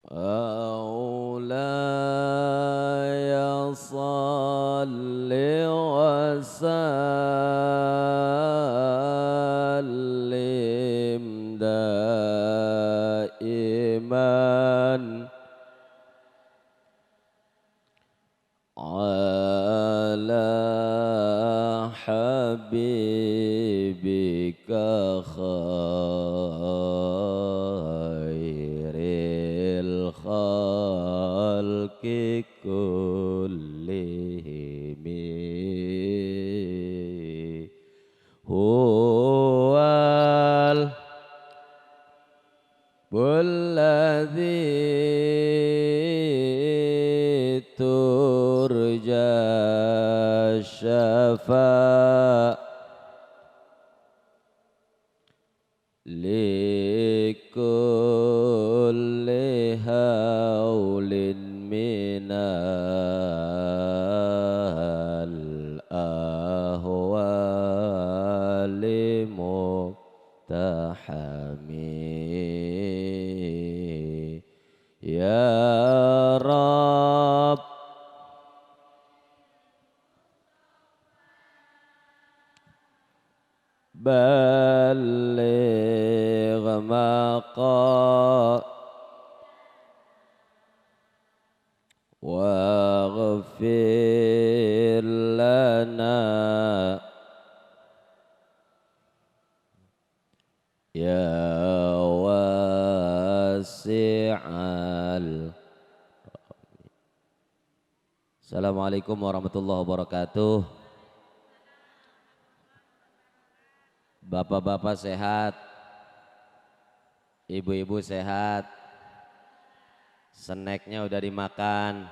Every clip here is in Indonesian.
مولاي صل وسلم دائما على حبيبك خير الخلق كلهم هو الذي ترجى الشفاعة لكل هول من الأهوال مقتحمي يا رب بلغ مقام واغفر لنا يا واسع Assalamualaikum warahmatullahi wabarakatuh. Bapak-bapak sehat, ibu-ibu sehat, snacknya udah dimakan,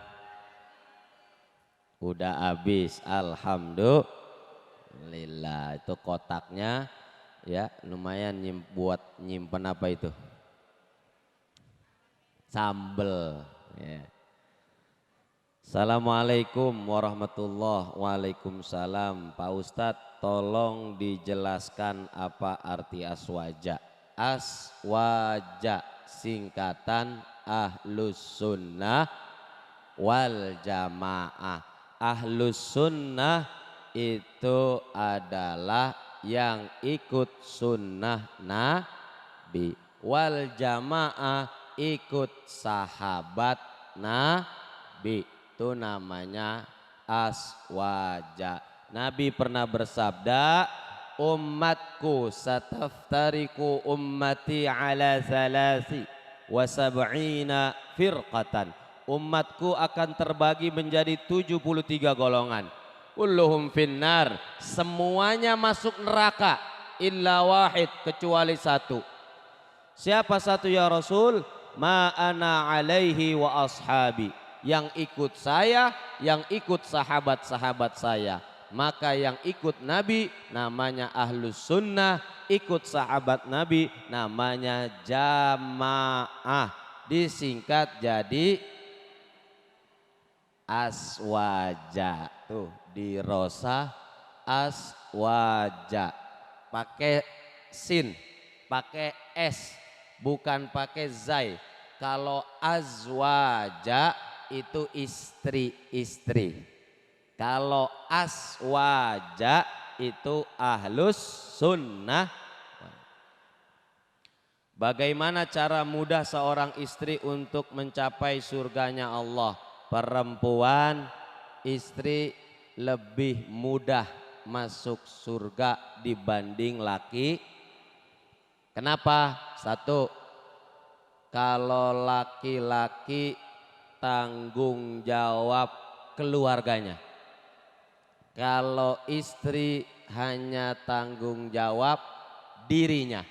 udah habis, alhamdulillah. Itu kotaknya ya lumayan buat nyimpen apa itu? Sambel ya. Assalamualaikum warahmatullahi wabarakatuh. Waalaikumsalam. Pak Ustadz tolong dijelaskan apa arti aswaja. Aswaja singkatan Ahlus Sunnah wal Jamaah. Ahlus Sunnah itu adalah yang ikut sunnah Nabi. Wal Jamaah ikut sahabat Nabi. Itu namanya aswaja. Nabi pernah bersabda, ummatku sataftariku ummati ala thalasi wa sab'ina firqatan. Umatku akan terbagi menjadi 73 golongan. Kulluhum finnar, semuanya masuk neraka illa wahid, kecuali satu. Siapa satu ya Rasul? Ma ana alaihi wa ashabi, yang ikut saya, yang ikut sahabat-sahabat saya. Maka yang ikut Nabi namanya Ahlus Sunnah, ikut sahabat Nabi namanya Jamaah. Disingkat jadi aswaja. Tuh di rosa aswaja. Pakai sin, pakai s, bukan pakai zai. Kalau azwaja itu istri-istri. Kalau aswaja itu Ahlus Sunnah. Bagaimana cara mudah seorang istri untuk mencapai surganya Allah? Perempuan istri lebih mudah masuk surga dibanding laki. Kenapa? Satu, kalau laki-laki tanggung jawab keluarganya. Kalau istri hanya tanggung jawab dirinya.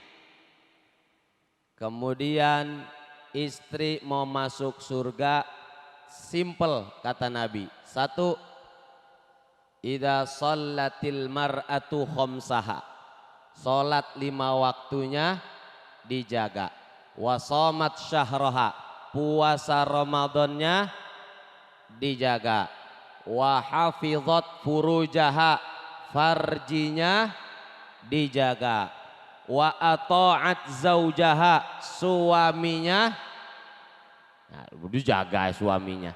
Kemudian istri mau masuk surga simple kata Nabi. Satu, idza shallatil mar'atu khamsaha, salat 5 waktunya dijaga. Wa shamat syahraha, puasa Ramadannya dijaga. Wa hafizat furujaha, farjinya dijaga. Wa ata'at zaujaha, suaminya Nah, dijaga suaminya.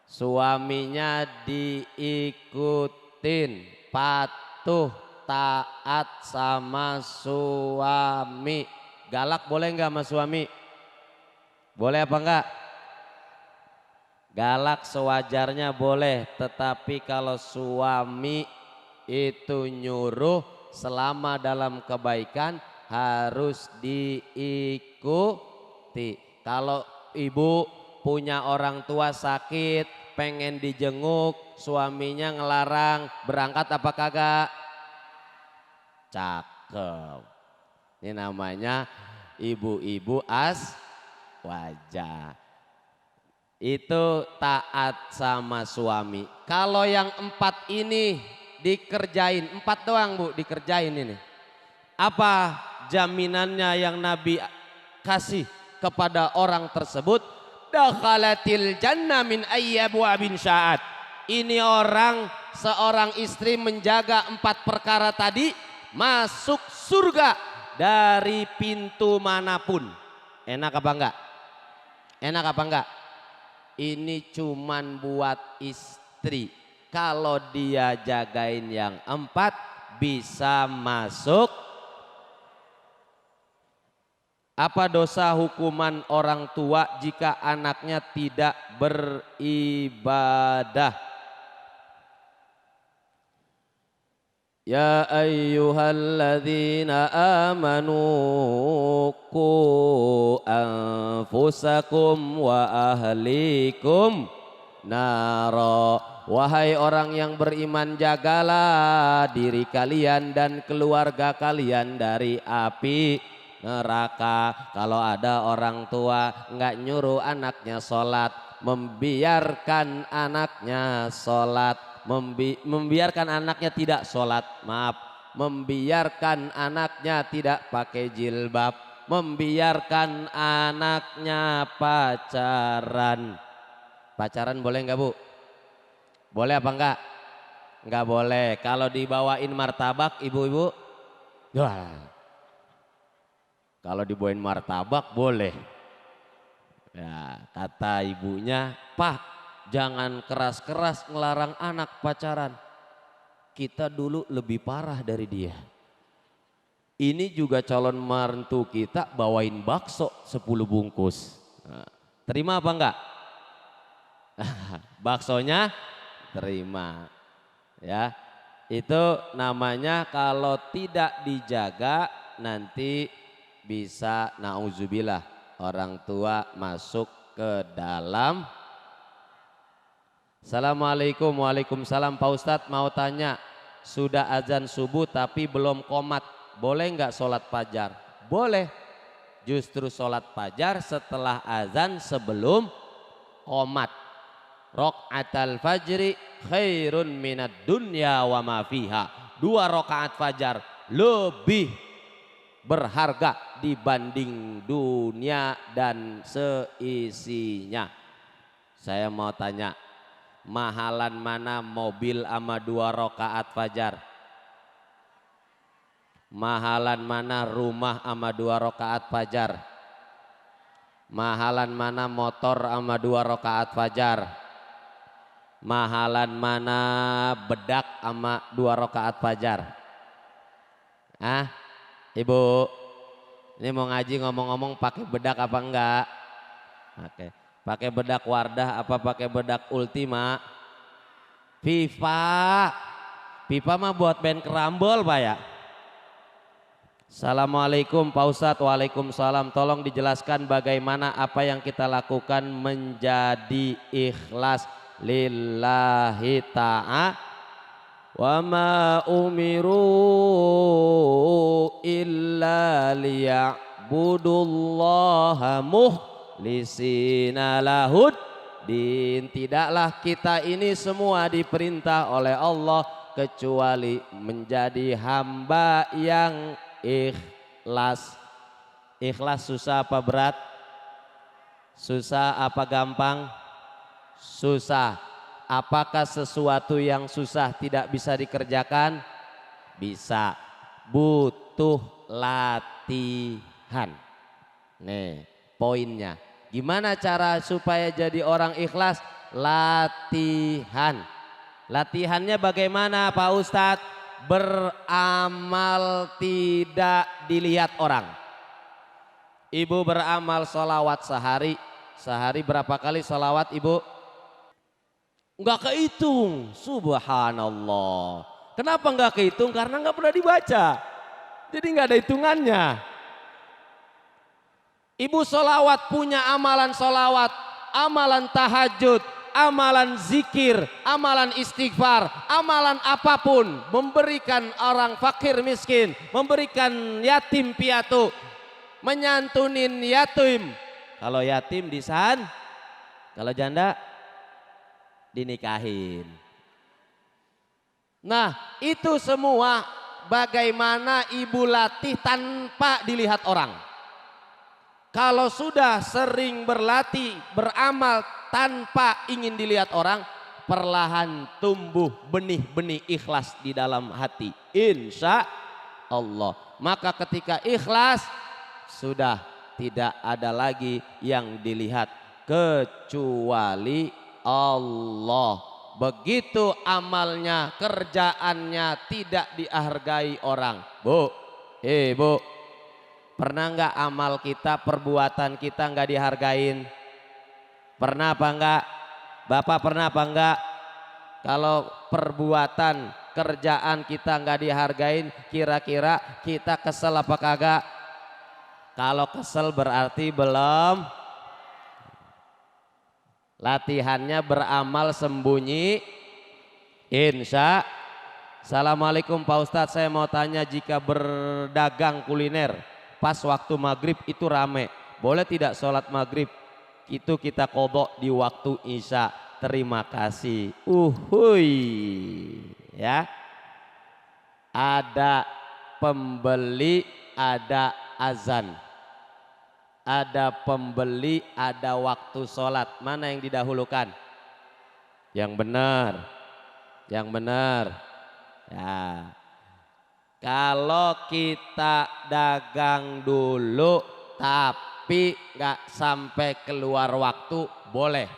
Suaminya diikutin, patuh, taat sama suami. Galak boleh nggak sama suami? Boleh apa enggak? Galak sewajarnya boleh, tetapi kalau suami itu nyuruh selama dalam kebaikan harus diikuti. Kalau ibu punya orang tua sakit, pengen dijenguk, suaminya ngelarang, berangkat apa kagak? Cakep. Ini namanya ibu-ibu wajah. Itu taat sama suami. Kalau yang 4 ini dikerjain, 4 doang Bu dikerjain ini. Apa jaminannya yang Nabi kasih kepada orang tersebut? Dakhalatil jannah min ayyabwabin sya'at. Ini seorang istri menjaga 4 perkara tadi, masuk surga dari pintu manapun. Enak apa enggak? Enak apa enggak? Ini cuman buat istri. Kalau dia jagain yang 4 bisa masuk. Apa dosa hukuman orang tua jika anaknya tidak beribadah? Ya ayyuhalladzina amanu qu anfusakum wa ahlikum naro. Wahai orang yang beriman, jagalah diri kalian dan keluarga kalian dari api neraka. Kalau ada orang tua nggak nyuruh anaknya sholat, membiarkan anaknya sholat, membiarkan anaknya tidak sholat, maaf, membiarkan anaknya tidak pakai jilbab, membiarkan anaknya pacaran. Pacaran boleh nggak Bu? Boleh apa enggak? Enggak boleh. Kalau dibawain martabak ibu-ibu, wah. Kalau dibawain martabak boleh. Ya, kata ibunya, Pak, jangan keras-keras ngelarang anak pacaran. Kita dulu lebih parah dari dia. Ini juga calon mantu kita bawain bakso 10 bungkus. Nah, terima apa enggak? Baksonya terima. Ya, itu namanya kalau tidak dijaga nanti bisa nauzubillah orang tua masuk ke dalam. Assalamualaikum. Waalaikumsalam. Pak Ustadz mau tanya, sudah azan subuh tapi belum qomat, boleh nggak sholat fajar? Boleh. Justru sholat fajar setelah azan sebelum qomat. Rok'atal fajri khairun minad dunya wa ma fiha. 2 rakaat fajar lebih berharga dibanding dunia dan seisinya. Saya mau tanya, mahalan mana mobil ama 2 rakaat fajar? Mahalan mana rumah ama 2 rakaat fajar? Mahalan mana motor ama 2 rakaat fajar? Mahalan mana bedak ama 2 rakaat fajar? Ah, Ibu, ini mau ngaji ngomong-ngomong pakai bedak apa enggak? Oke. Pakai bedak Wardah apa pakai bedak Ultima? Viva. Viva mah buat band kerambol Pak ya. Assalamualaikum Pak Ustadz. Waalaikumsalam. Tolong dijelaskan bagaimana apa yang kita lakukan menjadi ikhlas lillahi ta'ala. Wa ma umiru illa liya'budullaha mukhlisina lahud din. Tidaklah kita ini semua diperintah oleh Allah kecuali menjadi hamba yang ikhlas. Ikhlas susah apa berat? Susah apa gampang? Susah. Apakah sesuatu yang susah tidak bisa dikerjakan? Bisa. Butuh latihan. Nih poinnya. Gimana cara supaya jadi orang ikhlas? Latihan. Latihannya bagaimana Pak Ustadz? Beramal tidak dilihat orang. Ibu beramal sholawat sehari. Sehari berapa kali sholawat ibu? Enggak kehitung. Subhanallah. Kenapa enggak kehitung? Karena enggak pernah dibaca. Jadi enggak ada hitungannya. Ibu sholawat punya amalan sholawat, amalan tahajud, amalan zikir, amalan istighfar, amalan apapun, memberikan orang fakir miskin, memberikan yatim piatu, menyantunin yatim. Kalau yatim disan, kalau janda dinikahin. Nah, itu semua bagaimana ibu latih tanpa dilihat orang. Kalau sudah sering berlatih, beramal tanpa ingin dilihat orang, perlahan tumbuh benih-benih ikhlas di dalam hati. Insya Allah. Maka ketika ikhlas, sudah tidak ada lagi yang dilihat kecuali Allah. Begitu amalnya, kerjaannya tidak dihargai orang. Bu, Bu, pernah nggak amal kita, perbuatan kita nggak dihargain? Pernah apa enggak? Bapak pernah apa enggak? Kalau perbuatan, kerjaan kita nggak dihargain, kira-kira kita kesel apa kagak? Kalau kesel berarti belum. Latihannya beramal sembunyi. Insya. Assalamualaikum Pak Ustadz, saya mau tanya, jika berdagang kuliner pas waktu maghrib itu rame, boleh tidak sholat maghrib itu kita qodho di waktu isya? Terima kasih. Ya, ada pembeli, ada azan, ada pembeli, ada waktu sholat. Mana yang didahulukan? Yang benar, yang benar. Ya, kalau kita dagang dulu tapi nggak sampai keluar waktu, boleh.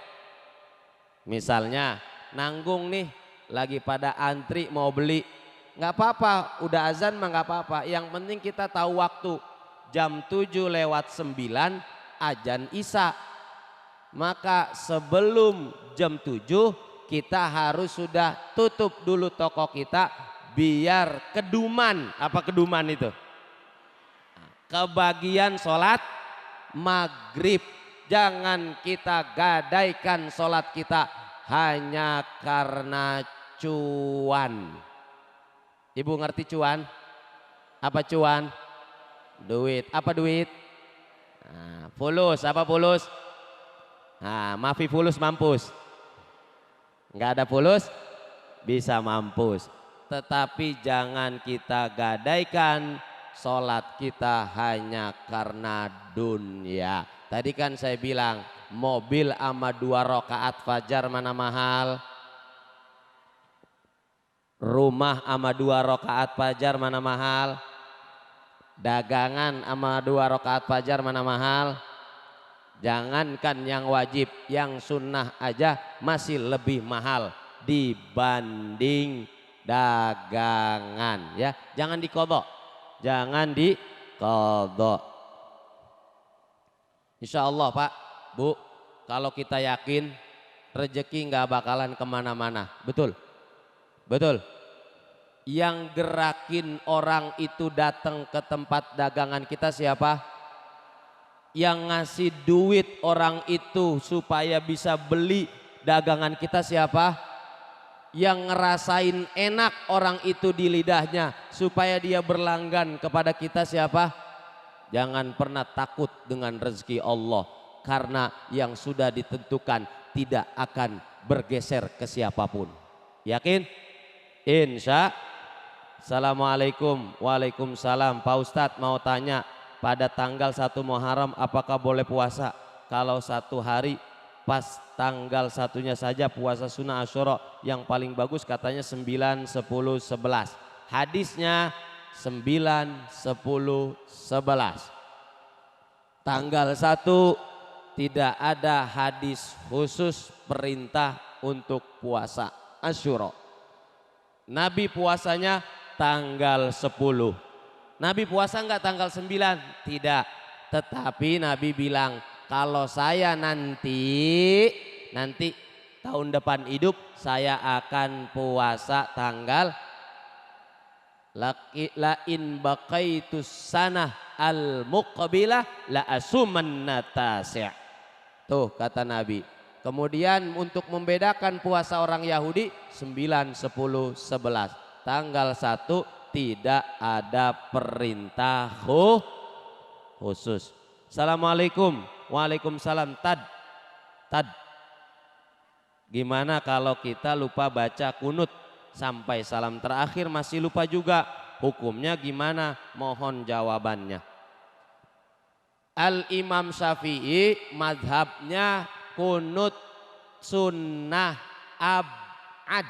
Misalnya nanggung nih, lagi pada antri mau beli, nggak apa-apa, udah azan mah nggak apa-apa. Yang penting kita tahu waktu, jam 7:09 azan isya. Maka sebelum jam 7 kita harus sudah tutup dulu toko kita, biar keduman. Apa keduman itu? Kebagian sholat maghrib. Jangan kita gadaikan sholat kita hanya karena cuan. Ibu ngerti cuan? Apa cuan? Duit. Apa duit? Nah, fulus. Apa fulus? Nah, mafi fulus mampus. Nggak ada fulus bisa mampus. Tetapi jangan kita gadaikan sholat kita hanya karena dunia. Tadi kan saya bilang, mobil sama 2 rakaat fajar mana mahal? Rumah sama 2 rakaat fajar mana mahal? Dagangan sama 2 rakaat fajar mana mahal? Jangankan yang wajib, yang sunnah aja masih lebih mahal dibanding dagangan. Ya, jangan diqodho, jangan diqodho. Insya Allah Pak, Bu, kalau kita yakin rezeki nggak bakalan kemana-mana, betul? Betul. Yang gerakin orang itu datang ke tempat dagangan kita siapa? Yang ngasih duit orang itu supaya bisa beli dagangan kita siapa? Yang ngerasain enak orang itu di lidahnya supaya dia berlanggan kepada kita siapa? Jangan pernah takut dengan rezeki Allah, karena yang sudah ditentukan tidak akan bergeser ke siapapun. Yakin? Insya. Assalamualaikum. Waalaikumsalam. Pak Ustadz mau tanya, pada tanggal 1 Muharram apakah boleh puasa? Kalau 1 hari pas tanggal 1-nya saja puasa sunnah Asyura, yang paling bagus katanya 9, 10, 11. Hadisnya 9, 10, 11. Tanggal 1 tidak ada hadis khusus perintah untuk puasa Asyura. Nabi puasanya tanggal 10. Nabi puasa enggak tanggal 9? Tidak. Tetapi Nabi bilang, kalau saya nanti tahun depan hidup saya akan puasa tanggal la in baqaitus sanah al muqbilah la asumanna tasi'. Tuh kata Nabi. Kemudian untuk membedakan puasa orang Yahudi 9, 10, 11. Tanggal 1 tidak ada perintah khusus. Assalamualaikum. Waalaikumsalam. Tad. Gimana kalau kita lupa baca kunut sampai salam terakhir masih lupa juga? Hukumnya gimana? Mohon jawabannya. Al-Imam Syafi'i madhabnya kunut sunnah ab'ad.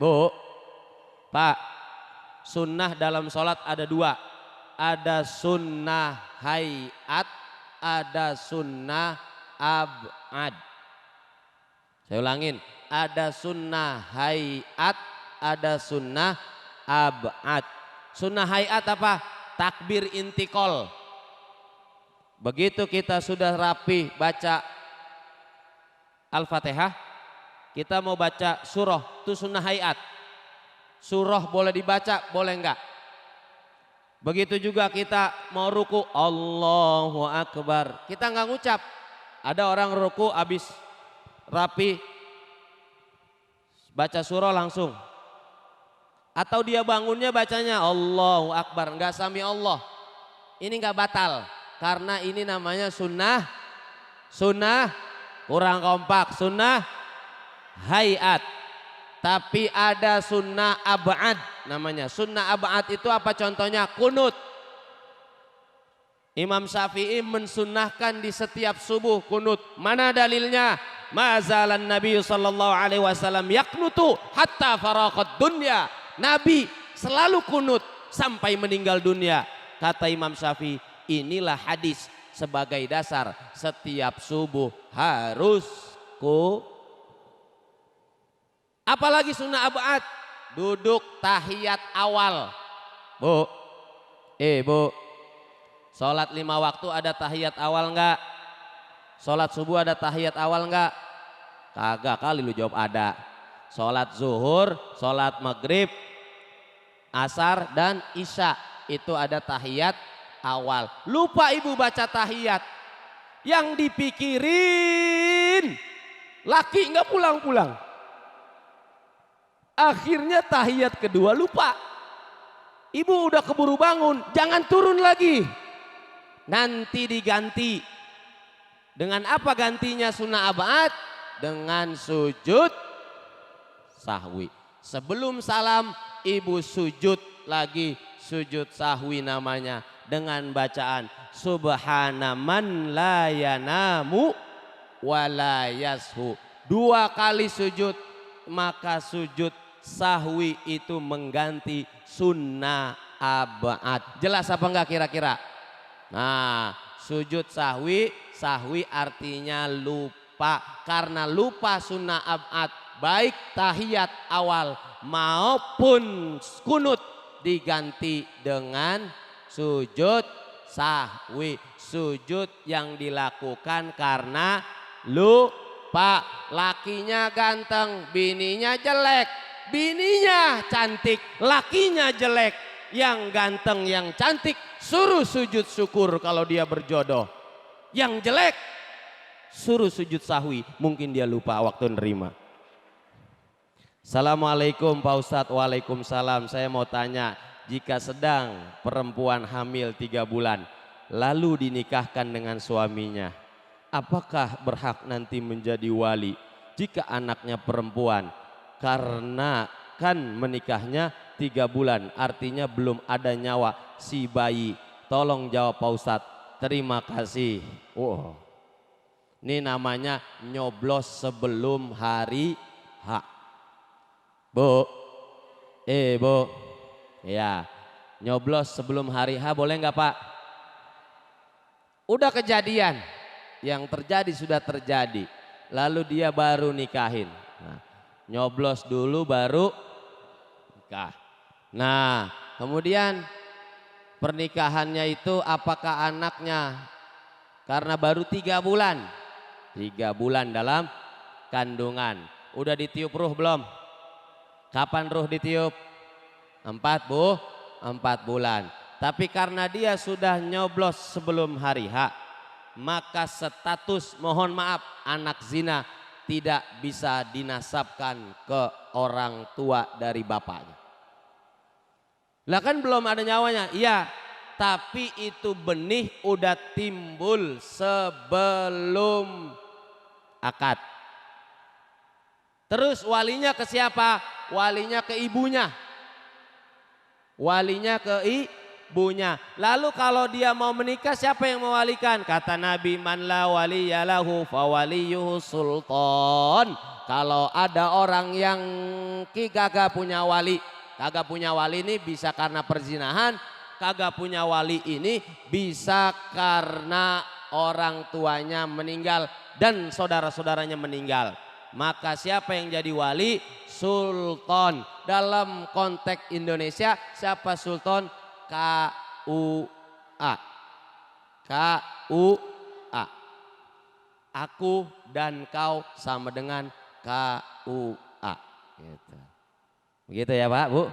Bu, Pak, sunnah dalam sholat ada 2. Ada sunnah hayat, ada sunnah ab'ad. Saya ulangin, ada sunnah hayat, ada sunnah ab'ad. Sunnah hayat apa? Takbir intikal. Begitu kita sudah rapi baca Al-Fatihah, kita mau baca surah, itu sunnah hayat. Surah boleh dibaca, boleh enggak? Begitu juga kita mau ruku, Allahu Akbar. Kita enggak ngucap. Ada orang ruku habis rapi baca surah langsung. Atau dia bangunnya bacanya Allahu Akbar, enggak sami Allah. Ini enggak batal karena ini namanya sunnah kurang kompak, sunnah hayat. Tapi ada sunnah ab'ad namanya. Sunnah ab'ad itu apa contohnya? Kunut. Imam Syafi'i mensunnahkan di setiap subuh kunut. Mana dalilnya? Mazalan Nabi sallallahu alaihi wasallam yaknutu hatta faraqat dunya. Nabi selalu kunut sampai meninggal dunia. Kata Imam Syafi'i, inilah hadis sebagai dasar setiap subuh harus apalagi sunnah ab'ad, duduk tahiyat awal. Bu, sholat 5 waktu ada tahiyat awal enggak? Sholat subuh ada tahiyat awal enggak? Kagak kali lu jawab ada. Sholat zuhur, sholat maghrib, asar dan isya itu ada tahiyat awal. Lupa ibu baca tahiyat. Yang dipikirin laki enggak pulang-pulang. Akhirnya tahiyat kedua lupa. Ibu udah keburu bangun, jangan turun lagi. Nanti diganti. Dengan apa gantinya sunnah ab'ad? Dengan sujud sahwi. Sebelum salam ibu sujud lagi, sujud sahwi namanya, dengan bacaan subhana man la yanamu wa la yashu. 2 kali sujud, maka sujud sahwi itu mengganti sunnah ab'ad. Jelas apa enggak kira-kira? Nah, sujud sahwi artinya lupa. Karena lupa sunnah ab'ad, baik tahiyat awal maupun kunut diganti dengan sujud sahwi. Sujud yang dilakukan karena lupa. Lakinya ganteng, bininya jelek. Bininya cantik, lakinya jelek. Yang ganteng, yang cantik suruh sujud syukur kalau dia berjodoh. Yang jelek suruh sujud sahwi, mungkin dia lupa waktu nerima. Assalamualaikum Pak Ustadz. Waalaikumsalam. Saya mau tanya, jika sedang perempuan hamil 3 bulan lalu dinikahkan dengan suaminya, apakah berhak nanti menjadi wali jika anaknya perempuan? Karena kan menikahnya 3 bulan, artinya belum ada nyawa si bayi. Tolong jawab Pak Ustadz. Terima kasih. Wow. Ini namanya nyoblos sebelum hari H. Bu, Bu, ya, nyoblos sebelum hari H boleh nggak Pak? Udah kejadian, yang terjadi sudah terjadi, lalu dia baru nikahin. Nah, nyoblos dulu baru nikah. Nah, kemudian pernikahannya itu apakah anaknya karena baru 3 bulan, 3 bulan dalam kandungan, udah ditiup ruh belum? Kapan ruh ditiup? 4 bulan. Tapi karena dia sudah nyoblos sebelum hari H, maka status mohon maaf anak zina tidak bisa dinasabkan ke orang tua dari bapaknya. Lah kan belum ada nyawanya, iya, tapi itu benih udah timbul sebelum akad. Terus walinya ke siapa? Walinya ke ibunya. Walinya ke ibunya. Lalu kalau dia mau menikah siapa yang mewalikan? Kata Nabi, man la waliyalahu fawaliyuhu sultan. Kalau ada orang yang kagak punya wali, kagak punya wali ini bisa karena perzinahan, kagak punya wali ini bisa karena orang tuanya meninggal dan saudara-saudaranya meninggal. Maka siapa yang jadi wali? Sultan. Dalam konteks Indonesia siapa sultan? KUA. KUA. Aku dan kau sama dengan KUA. Gitu. Begitu ya Pak, Bu?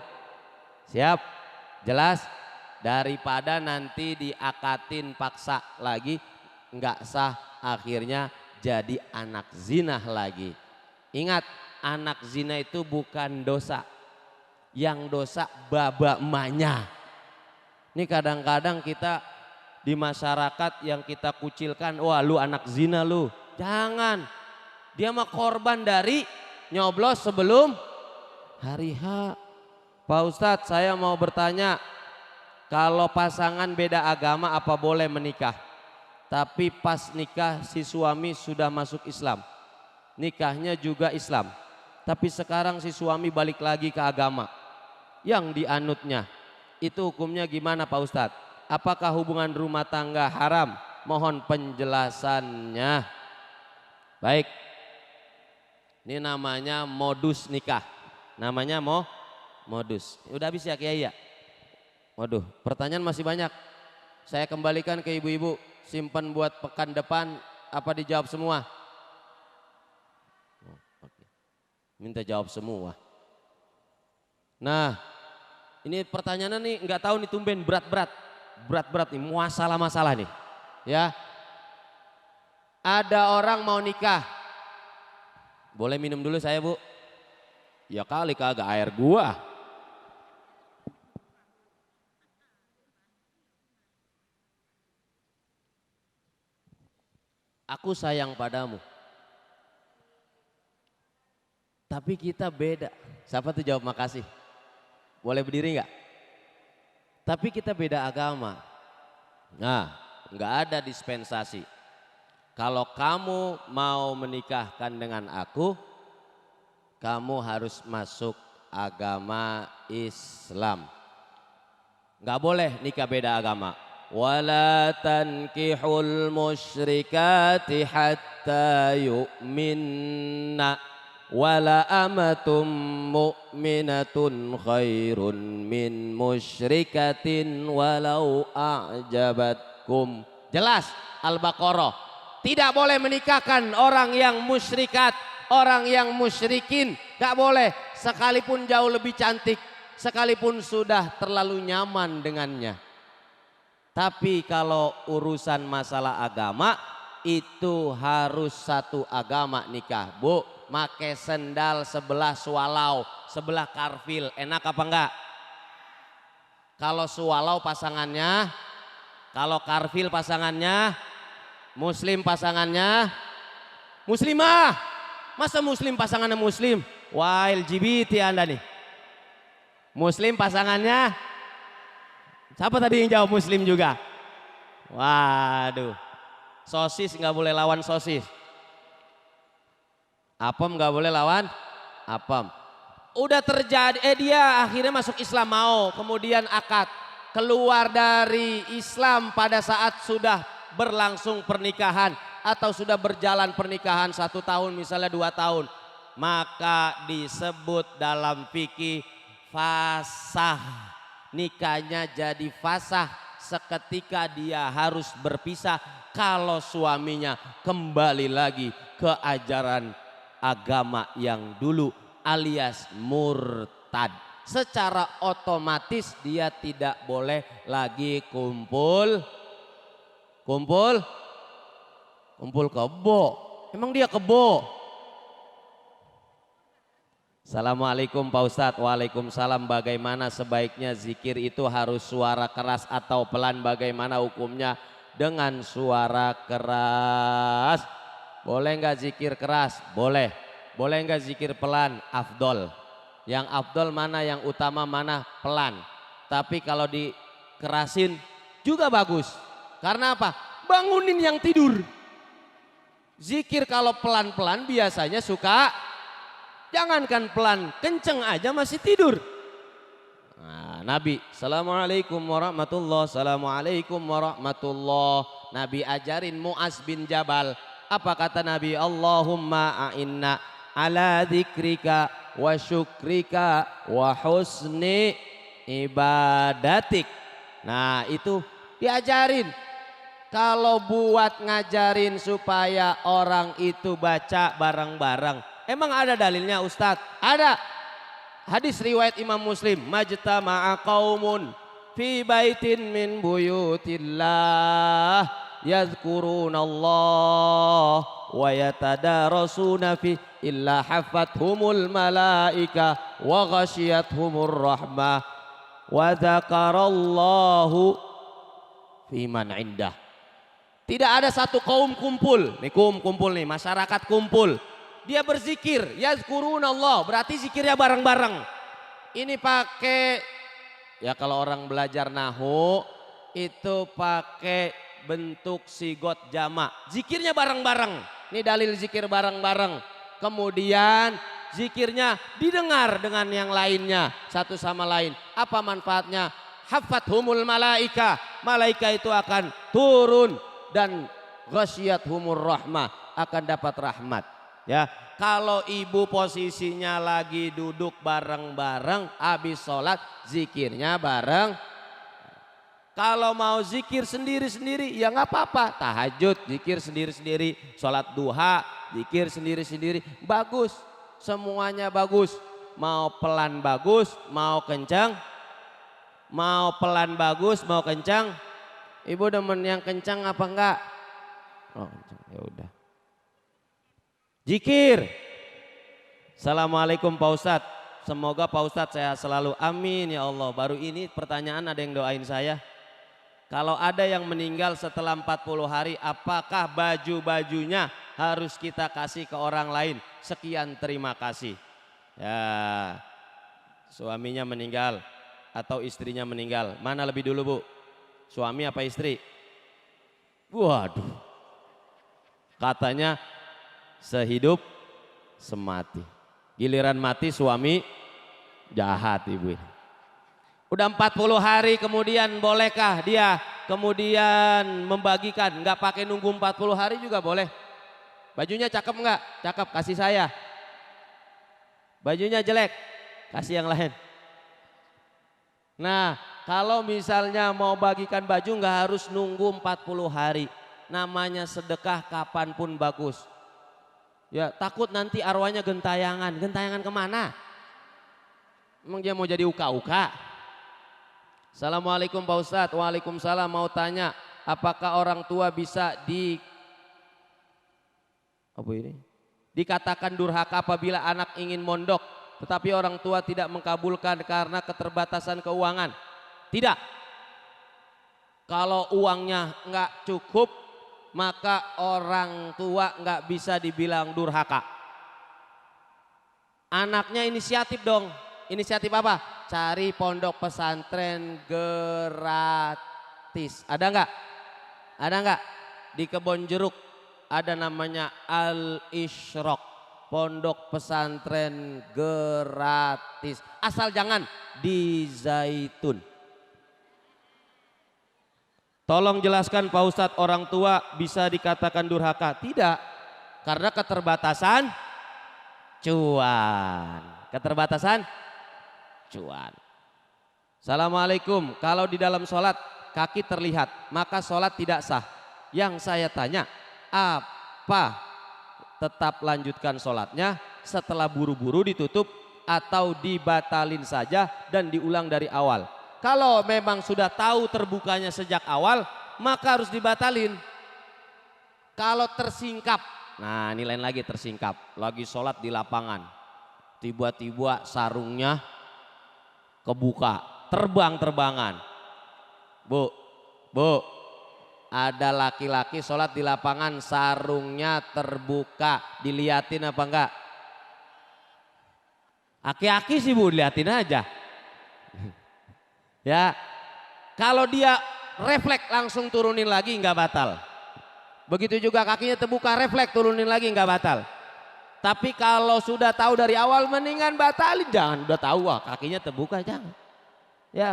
Siap? Jelas? Daripada nanti diakatin paksa lagi, nggak sah, akhirnya jadi anak zina lagi. Ingat, anak zina itu bukan dosa. Yang dosa baba emaknya. Ini kadang-kadang kita di masyarakat yang kita kucilkan, wah lu anak zina lu. Jangan. Dia mah korban dari nyoblos sebelum hari H. Pak Ustadz, saya mau bertanya, kalau pasangan beda agama apa boleh menikah? Tapi pas nikah si suami sudah masuk Islam, nikahnya juga Islam, tapi sekarang si suami balik lagi ke agama yang dianutnya, itu hukumnya gimana Pak Ustadz? Apakah hubungan rumah tangga haram? Mohon penjelasannya. Baik, ini namanya modus nikah, namanya modus. Udah habis ya Kiai ya? Waduh, pertanyaan masih banyak. Saya kembalikan ke ibu-ibu, simpan buat pekan depan, apa dijawab semua? Minta jawab semua. Nah, ini pertanyaannya nih nggak tahu nih tumben berat-berat nih, masalah-masalah nih. Ya, ada orang mau nikah, boleh minum dulu saya Bu? Ya kali kagak, air gua. Aku sayang padamu. Tapi kita beda. Siapa tuh jawab makasih? Boleh berdiri nggak? Tapi kita beda agama. Nah, nggak ada dispensasi. Kalau kamu mau menikahkan dengan aku, kamu harus masuk agama Islam. Nggak boleh nikah beda agama. Wala tankihul musyrikati hatta yu'minna wala amatum mu'minatun khairun min musyrikatin walau a'jabatkum. Jelas Al-Baqarah. Tidak boleh menikahkan orang yang musyrikat, orang yang musyrikin. Gak boleh, sekalipun jauh lebih cantik, sekalipun sudah terlalu nyaman dengannya. Tapi kalau urusan masalah agama itu harus satu agama nikah. Bu, make sendal sebelah swalau, sebelah karfil, enak apa enggak? Kalau swalau pasangannya, kalau karfil pasangannya, muslim pasangannya, muslimah. Masa muslim pasangannya muslim? Wah, LGBT Anda nih. Muslim pasangannya, siapa tadi yang jawab muslim juga? Waduh, sosis nggak boleh lawan sosis, apem nggak boleh lawan apem. Udah terjadi, dia akhirnya masuk Islam mau, kemudian akad, keluar dari Islam pada saat sudah berlangsung pernikahan, atau sudah berjalan pernikahan 1 tahun misalnya 2 tahun, maka disebut dalam fikih fasah. Nikahnya jadi fasah, seketika dia harus berpisah kalau suaminya kembali lagi ke ajaran agama yang dulu alias murtad. Secara otomatis dia tidak boleh lagi kumpul kebo. Emang dia kebo? Assalamualaikum Pak Ustadz. Waalaikumsalam. Bagaimana sebaiknya zikir itu harus suara keras atau pelan? Bagaimana hukumnya dengan suara keras? Boleh nggak zikir keras? Boleh. Boleh nggak zikir pelan? Afdol. Yang afdol mana, yang utama mana? Pelan. Tapi kalau dikerasin juga bagus. Karena apa? Bangunin yang tidur. Zikir kalau pelan-pelan biasanya suka, jangankan pelan, kenceng aja masih tidur. Nah, Nabi, Assalamualaikum warahmatullahi, Assalamualaikum warahmatullahi. Nabi ajarin Mu'az bin Jabal. Apa kata Nabi? Allahumma a'inna ala dzikrika wa syukrika wa husni ibadatik. Nah itu diajarin. Kalau buat ngajarin supaya orang itu baca bareng-bareng, emang ada dalilnya Ustadz? Ada. Hadis riwayat Imam Muslim, majtama'a qaumun fi baitin min buyutillah yadhkurunallah wa yatadarasuna fi illa hafathumul malaika wa ghasyiathumur rahmah wa dzakarallahu fiman indah. Tidak ada satu kaum kumpul nih, masyarakat kumpul, dia berzikir, yazkurunallah, berarti zikirnya bareng-bareng. Ini pakai, ya kalau orang belajar nahu itu pakai bentuk sigot jamak, zikirnya bareng-bareng. Ini dalil zikir bareng-bareng. Kemudian zikirnya didengar dengan yang lainnya satu sama lain. Apa manfaatnya? Hafathumul malaika, malaika itu akan turun dan ghasyiyatuhumur rahmah, akan dapat rahmat. Ya, kalau ibu posisinya lagi duduk bareng-bareng, habis sholat zikirnya bareng. Kalau mau zikir sendiri-sendiri ya nggak apa-apa, tahajud zikir sendiri-sendiri, sholat duha zikir sendiri-sendiri, bagus, semuanya bagus. Mau pelan bagus, mau kencang, mau pelan bagus, mau kencang. Ibu demen yang kencang apa enggak? Oh, kencang. Ya udah. Zikir. Assalamualaikum Pak Ustadz. Semoga Pak Ustadz sehat selalu. Amin ya Allah. Baru ini pertanyaan ada yang doain saya. Kalau ada yang meninggal setelah 40 hari, apakah baju-bajunya harus kita kasih ke orang lain? Sekian, terima kasih. Ya, suaminya meninggal atau istrinya meninggal, mana lebih dulu Bu? Suami apa istri? Waduh, katanya sehidup semati, giliran mati suami jahat ibu. Udah 40 hari kemudian bolehkah dia kemudian membagikan? Nggak pakai nunggu 40 hari juga boleh. Bajunya cakep nggak? Cakep, kasih saya. Bajunya jelek, kasih yang lain. Nah, kalau misalnya mau bagikan baju nggak harus nunggu 40 hari. Namanya sedekah kapanpun bagus. Ya takut nanti arwahnya gentayangan. Gentayangan kemana? Emang dia mau jadi uka-uka? Assalamualaikum Pak Ustadz. Waalaikumsalam. Mau tanya, apakah orang tua bisa dikatakan durhaka apabila anak ingin mondok, tetapi orang tua tidak mengkabulkan karena keterbatasan keuangan? Tidak. Kalau uangnya nggak cukup, maka orang tua nggak bisa dibilang durhaka. Anaknya inisiatif dong. Inisiatif apa? Cari pondok pesantren gratis. Ada nggak? Ada nggak? Di Kebon Jeruk ada namanya Al-Isyraq, pondok pesantren gratis. Asal jangan di Zaitun. Tolong jelaskan Pak Ustadz, orang tua bisa dikatakan durhaka? Tidak, karena keterbatasan cuan. Keterbatasan cuan. Assalamualaikum, kalau di dalam sholat kaki terlihat maka sholat tidak sah. Yang saya tanya, apa tetap lanjutkan sholatnya setelah buru-buru ditutup atau dibatalin saja dan diulang dari awal? Kalau memang sudah tahu terbukanya sejak awal, maka harus dibatalin. Kalau tersingkap, nah ini lain lagi, tersingkap, lagi sholat di lapangan, tiba-tiba sarungnya kebuka, terbang-terbangan. Bu, ada laki-laki sholat di lapangan sarungnya terbuka, diliatin apa enggak? Aki-aki sih bu, diliatin aja. Ya, kalau dia refleks langsung turunin lagi nggak batal. Begitu juga kakinya terbuka refleks turunin lagi nggak batal. Tapi kalau sudah tahu dari awal mendingan batalin, jangan udah tahu wah kakinya terbuka jangan. Ya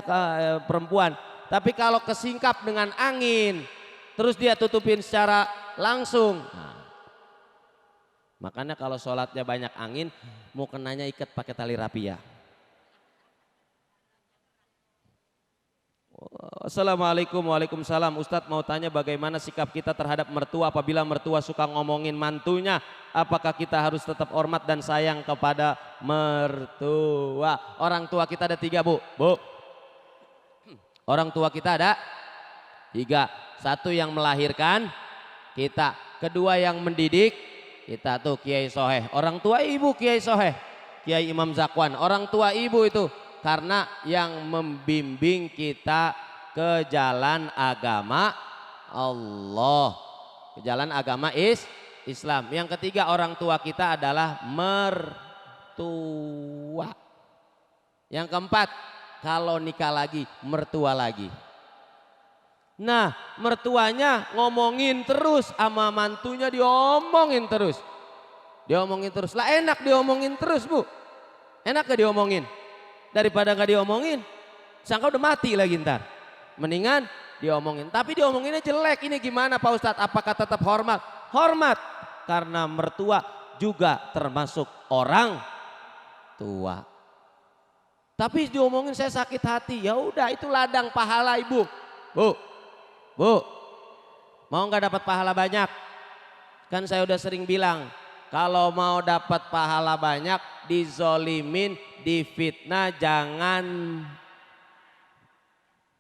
perempuan. Tapi kalau kesingkap dengan angin, terus dia tutupin secara langsung. Nah, makanya kalau sholatnya banyak angin, mau kenanya ikat pakai tali rapia. Assalamualaikum, waalaikumsalam. Ustadz mau tanya bagaimana sikap kita terhadap mertua apabila mertua suka ngomongin mantunya? Apakah kita harus tetap hormat dan sayang kepada mertua? Orang tua kita ada 3 bu. Orang tua kita ada 3. 1 yang melahirkan kita, 2 yang mendidik kita tuh Kiai Soheh. Orang tua ibu Kiai Soheh, Kiai Imam Zakwan. Orang tua ibu itu karena yang membimbing kita ke jalan agama Allah, ke jalan agama Islam. Yang ketiga orang tua kita adalah mertua. Yang keempat kalau nikah lagi mertua lagi. Nah mertuanya ngomongin terus sama mantunya, diomongin terus. Lah enak diomongin terus bu, enak gak diomongin? Daripada gak diomongin, sangka udah mati lagi ntar. Mendingan diomongin, tapi diomonginnya jelek. Ini gimana Pak Ustadz? Apakah tetap hormat? Hormat, karena mertua juga termasuk orang tua. Tapi diomongin saya sakit hati, ya udah itu ladang pahala ibu. Bu, mau nggak dapat pahala banyak? Kan saya udah sering bilang, kalau mau dapat pahala banyak, dizolimin, difitnah jangan.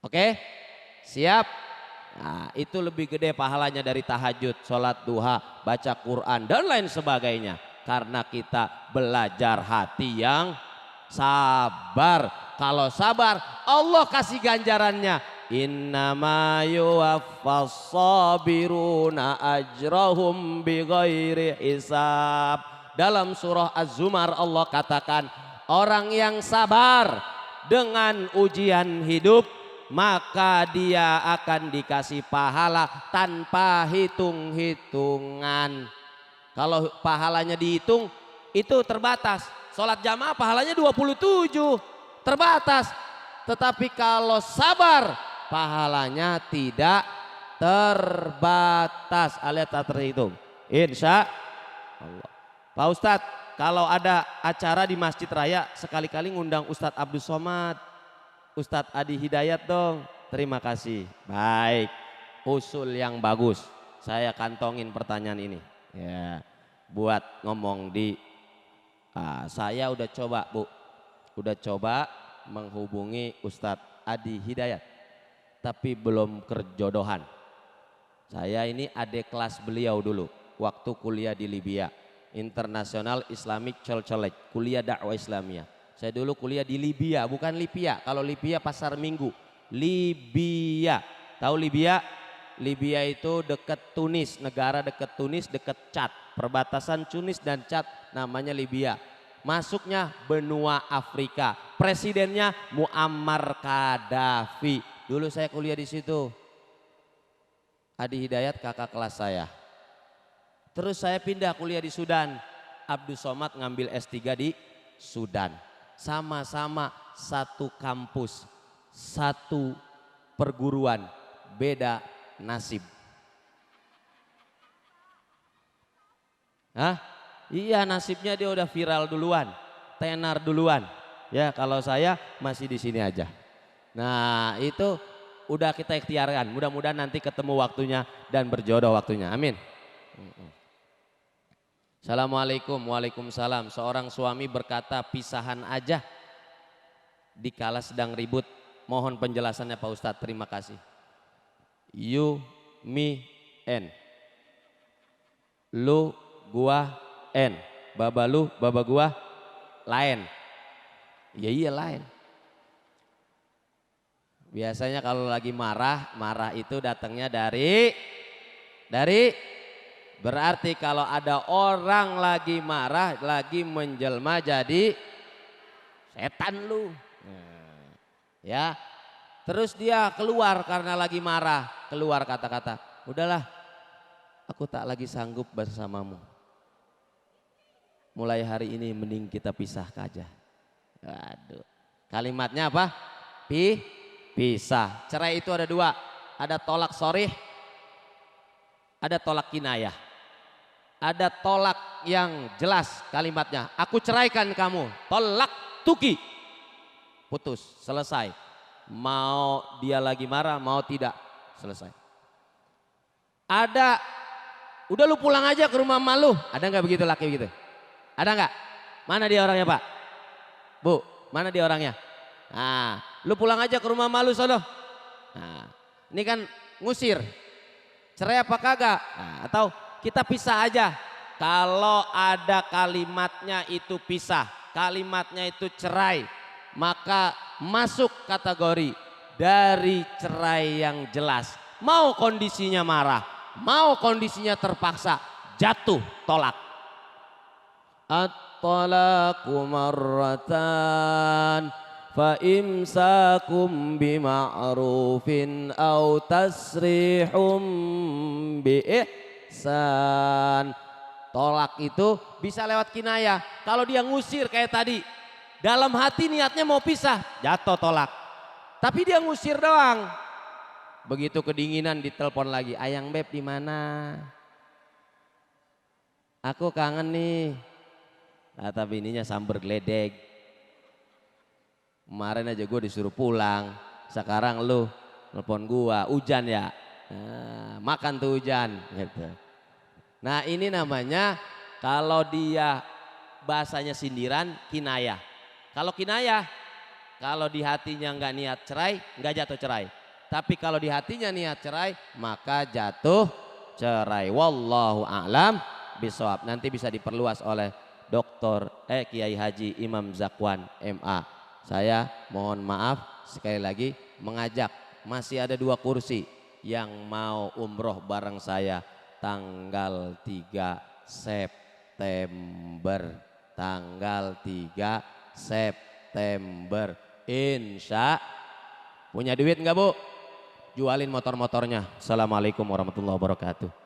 Oke? Siap? Nah, itu lebih gede pahalanya dari tahajud, sholat duha, baca Quran dan lain sebagainya. Karena kita belajar hati yang sabar. Kalau sabar, Allah kasih ganjarannya. Innama yuwaffas sabiruna ajrahum bighairi hisab. Dalam surah Az-Zumar Allah katakan, orang yang sabar dengan ujian hidup maka dia akan dikasih pahala tanpa hitung-hitungan. Kalau pahalanya dihitung itu terbatas. Sholat jamaah pahalanya 27, terbatas. Tetapi kalau sabar pahalanya tidak terbatas alias tak terhitung. Insya Allah. Pak Ustadz, kalau ada acara di Masjid Raya sekali-kali ngundang Ustadz Abdul Somad, Ustadz Adi Hidayat dong. Terima kasih. Baik, usul yang bagus. Saya kantongin pertanyaan ini. Ya, buat ngomong di saya udah coba bu, udah coba menghubungi Ustadz Adi Hidayat, tapi belum kerjodohan. Saya ini adik kelas beliau dulu, waktu kuliah di Libya, International Islamic Church College, kuliah dakwah Islamiyah. Saya dulu kuliah di Libya, bukan Libya. Kalau Libya pasar Minggu, Libya. Tahu Libya? Libya itu dekat Tunis, negara dekat Tunis, dekat Chad, perbatasan Tunis dan Chad, namanya Libya. Masuknya benua Afrika, presidennya Muammar Gaddafi. Dulu saya kuliah di situ. Adi Hidayat kakak kelas saya. Terus saya pindah kuliah di Sudan. Abdul Somad ngambil S3 di Sudan. Sama-sama satu kampus, satu perguruan beda nasib. Hah? Iya, nasibnya dia udah viral duluan, tenar duluan. Ya, kalau saya masih di sini aja. Nah, itu udah kita ikhtiarkan. Mudah-mudahan nanti ketemu waktunya dan berjodoh waktunya. Amin. Assalamualaikum. Waalaikumsalam. Seorang suami berkata pisahan aja dikala sedang ribut. Mohon penjelasannya Pak Ustadz. Terima kasih. You, me, and. Lu, gua, and. Baba lu, baba gua, lain. Ya iya lain. Biasanya kalau lagi marah, marah itu datangnya dari berarti kalau ada orang lagi marah, lagi menjelma jadi setan lu. Nah, ya. Terus dia keluar karena lagi marah, keluar kata-kata, udahlah, aku tak lagi sanggup bersamamu. Mulai hari ini mending kita pisah aja. Aduh. Kalimatnya apa? Pisah. Cerai itu ada dua, ada tolak sorih, ada tolak kinayah. Ada tolak yang jelas kalimatnya, aku ceraikan kamu, tolak tuki, putus, selesai. Mau dia lagi marah, mau tidak, selesai. Ada, udah lu pulang aja ke rumah emak lu, ada nggak begitu laki begitu? Ada nggak? Mana dia orangnya Pak? Bu, mana dia orangnya? Nah, lu pulang aja ke rumah emak lu sono. Nah, ini kan ngusir, cerai apa kagak? Nah, atau kita pisah aja. Kalau ada kalimatnya itu pisah, kalimatnya itu cerai, maka masuk kategori dari cerai yang jelas. Mau kondisinya marah, mau kondisinya terpaksa, jatuh tolak. At-talaqu marratan fa imsakum bima'rufin aw tasrihum bi ihsan. Tolak itu bisa lewat kinayah. Kalau dia ngusir kayak tadi, dalam hati niatnya mau pisah, jatuh tolak. Tapi dia ngusir doang. Begitu kedinginan ditelepon lagi, ayang beb di mana? Aku kangen nih. Kata bininya sambar geledek. Kemarin aja gue disuruh pulang, sekarang lu nelpon gua, hujan ya, nah, makan tuh hujan gitu. Nah ini namanya kalau dia bahasanya sindiran, kinayah. Kalau kinayah, kalau di hatinya nggak niat cerai, nggak jatuh cerai. Tapi kalau di hatinya niat cerai, maka jatuh cerai. Wallahu a'lam bishawab. Nanti bisa diperluas oleh Kiai Haji Imam Zakwan MA. Saya mohon maaf sekali lagi mengajak, masih ada 2 kursi yang mau umroh bareng saya tanggal 3 September. Tanggal 3 September. Insya. Punya duit enggak Bu? Jualin motor-motornya. Assalamualaikum warahmatullahi wabarakatuh.